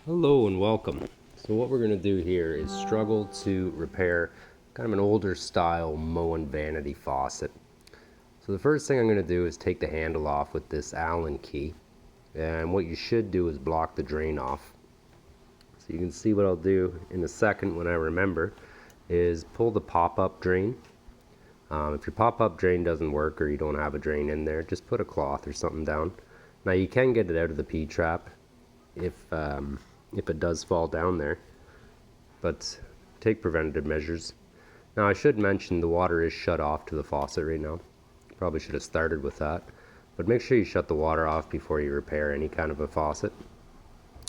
Hello and welcome. So what we're going to do here is struggle to repair kind of an older style Moen vanity faucet. So the first thing I'm going to do is take the handle off with this Allen key, and what you should do is block the drain off. So you can see what I'll do in a second when I remember is pull the pop-up drain. If your pop-up drain doesn't work or you don't have a drain in there, just put a cloth or something down. Now you can get it out of the P-trap if it does fall down there, but take preventative measures. Now I should mention the water is shut off to the faucet right now. Probably should have started with that, but make sure you shut the water off before you repair any kind of a faucet.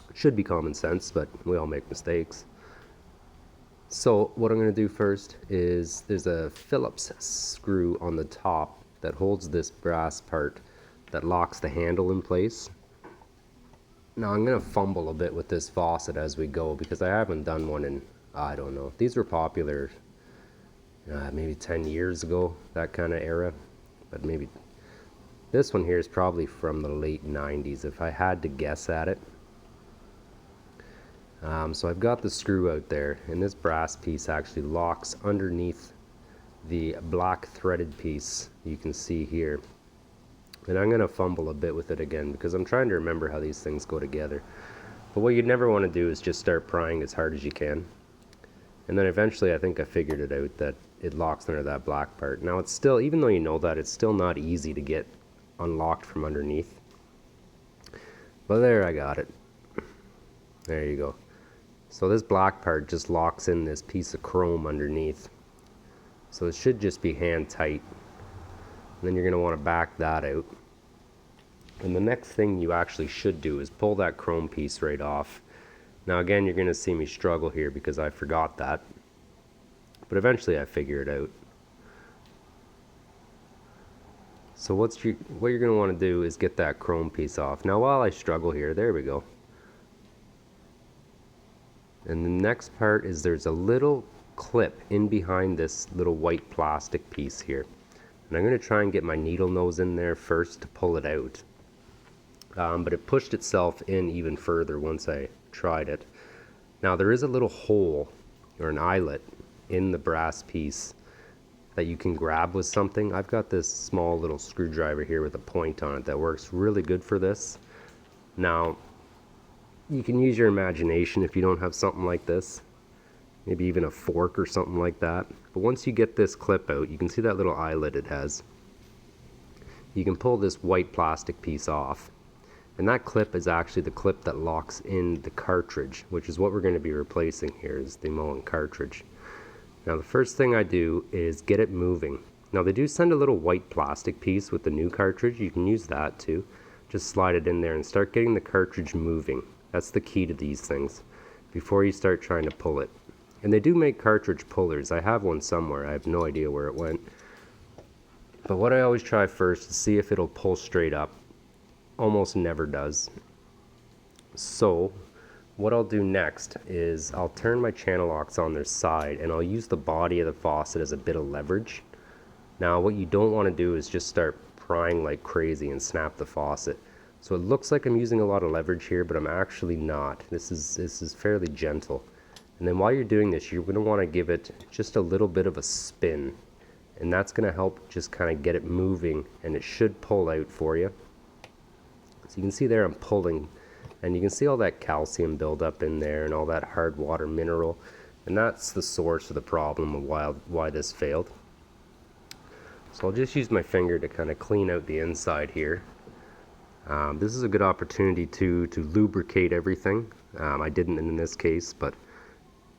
It should be common sense, but we all make mistakes. So what I'm going to do first is there's a Phillips screw on the top that holds this brass part that locks the handle in place. Now I'm going to fumble a bit with this faucet as we go because I haven't done one in, I don't know, these were popular maybe 10 years ago, that kind of era, but maybe this one here is probably from the late 90s if I had to guess at it. So I've got the screw out there, and this brass piece actually locks underneath the black threaded piece you can see here. And I'm going to fumble a bit with it again because I'm trying to remember how these things go together. But what you'd never want to do is just start prying as hard as you can. And then eventually I think I figured it out that it locks under that black part. Now it's still, even though you know that, it's still not easy to get unlocked from underneath. But there, I got it. There you go. So this black part just locks in this piece of chrome underneath. So it should just be hand tight. And then you're going to want to back that out. And the next thing you actually should do is pull that chrome piece right off. Now again, you're going to see me struggle here because I forgot that. But eventually I figure it out. So what you're going to want to do is get that chrome piece off. Now while I struggle here, there we go. And the next part is there's a little clip in behind this little white plastic piece here. And I'm going to try and get my needle nose in there first to pull it out. But it pushed itself in even further once I tried it. Now there is a little hole or an eyelet in the brass piece that you can grab with something. I've got this small little screwdriver here with a point on it that works really good for this. Now you can use your imagination if you don't have something like this, maybe even a fork or something like that. But once you get this clip out, you can see that little eyelet it has. You can pull this white plastic piece off, and that clip is actually the clip that locks in the cartridge, which is what we're going to be replacing here, is the Moen cartridge. Now the first thing I do is get it moving. Now they do send a little white plastic piece with the new cartridge. You can use that too. Just slide it in there and start getting the cartridge moving. That's the key to these things before you start trying to pull it. And they do make cartridge pullers. I have one somewhere. I have no idea where it went. But what I always try first is see if it'll pull straight up. Almost never does. So what I'll do next is I'll turn my channel locks on their side and I'll use the body of the faucet as a bit of leverage. Now what you don't want to do is just start prying like crazy and snap the faucet. So it looks like I'm using a lot of leverage here, but I'm actually not. This is fairly gentle. And then while you're doing this, you're going to want to give it just a little bit of a spin. And that's going to help just kind of get it moving, and it should pull out for you. So you can see there I'm pulling, and you can see all that calcium buildup in there and all that hard water mineral. And that's the source of the problem of why this failed. So I'll just use my finger to kind of clean out the inside here. This is a good opportunity to lubricate everything. I didn't in this case, but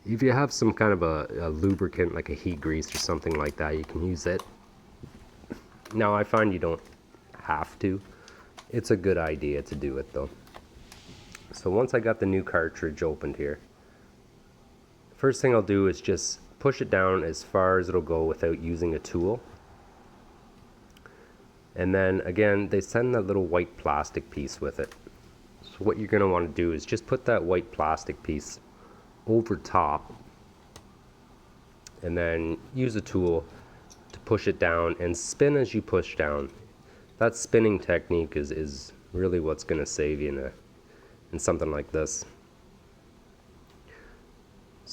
if you have some kind of a lubricant like a heat grease or something like that, you can use it. Now I find you don't have to. It's a good idea to do it though. So once I got the new cartridge opened here, first thing I'll do is just push it down as far as it'll go without using a tool. And then again, they send that little white plastic piece with it. So what you're going to want to do is just put that white plastic piece over top and then use a tool to push it down and spin as you push down. That spinning technique is really what's going to save you in something like this.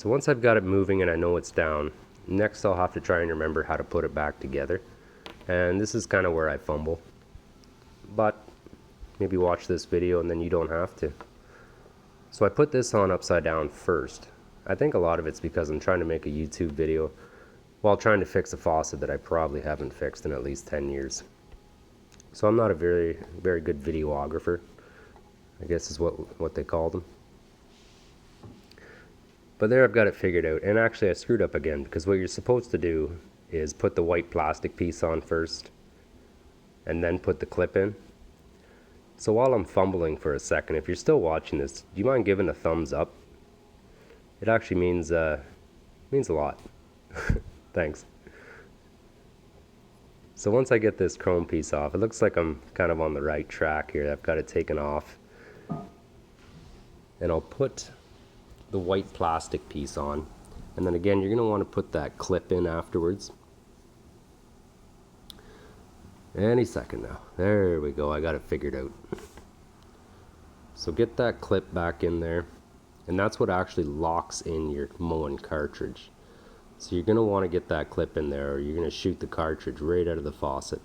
So once I've got it moving and I know it's down, next I'll have to try and remember how to put it back together. And this is kind of where I fumble. But maybe watch this video and then you don't have to. So I put this on upside down first. I think a lot of it's because I'm trying to make a YouTube video while trying to fix a faucet that I probably haven't fixed in at least 10 years. So I'm not a very good videographer, I guess is what they call them. But there, I've got it figured out. And actually I screwed up again, because what you're supposed to do is put the white plastic piece on first and then put the clip in. So while I'm fumbling for a second, if you're still watching this, do you mind giving a thumbs up? It actually means a lot. Thanks. So once I get this chrome piece off, it looks like I'm kind of on the right track here. I've got it taken off. And I'll put the white plastic piece on. And then again, you're going to want to put that clip in afterwards. Any second now. There we go. I got it figured out. So get that clip back in there. And that's what actually locks in your Moen cartridge. So you're going to want to get that clip in there, or you're going to shoot the cartridge right out of the faucet.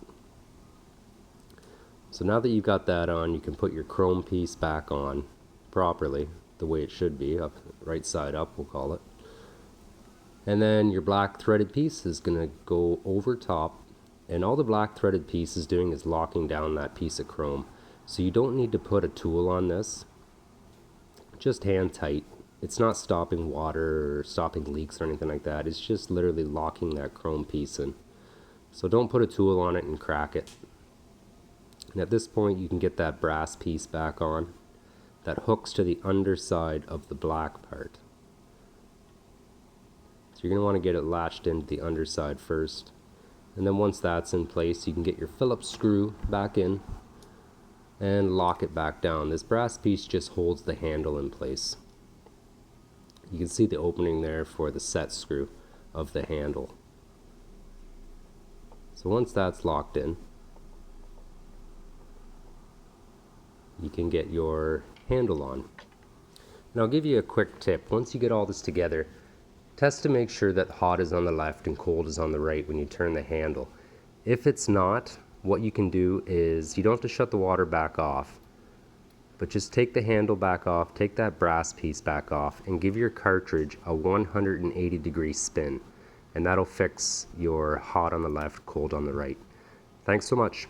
So now that you've got that on, you can put your chrome piece back on properly, the way it should be, up right side up we'll call it. And then your black threaded piece is going to go over top, and all the black threaded piece is doing is locking down that piece of chrome. So you don't need to put a tool on this, just hand tight. It's not stopping water or stopping leaks or anything like that. It's just literally locking that chrome piece in. So don't put a tool on it and crack it. And at this point you can get that brass piece back on that hooks to the underside of the black part. So you're going to want to get it latched into the underside first. And then once that's in place, you can get your Phillips screw back in and lock it back down. This brass piece just holds the handle in place. You can see the opening there for the set screw of the handle. So once that's locked in, you can get your handle on. And I'll give you a quick tip. Once you get all this together, test to make sure that hot is on the left and cold is on the right when you turn the handle. If it's not, what you can do is, you don't have to shut the water back off, but just take the handle back off, take that brass piece back off, and give your cartridge a 180-degree spin. And that'll fix your hot on the left, cold on the right. Thanks so much.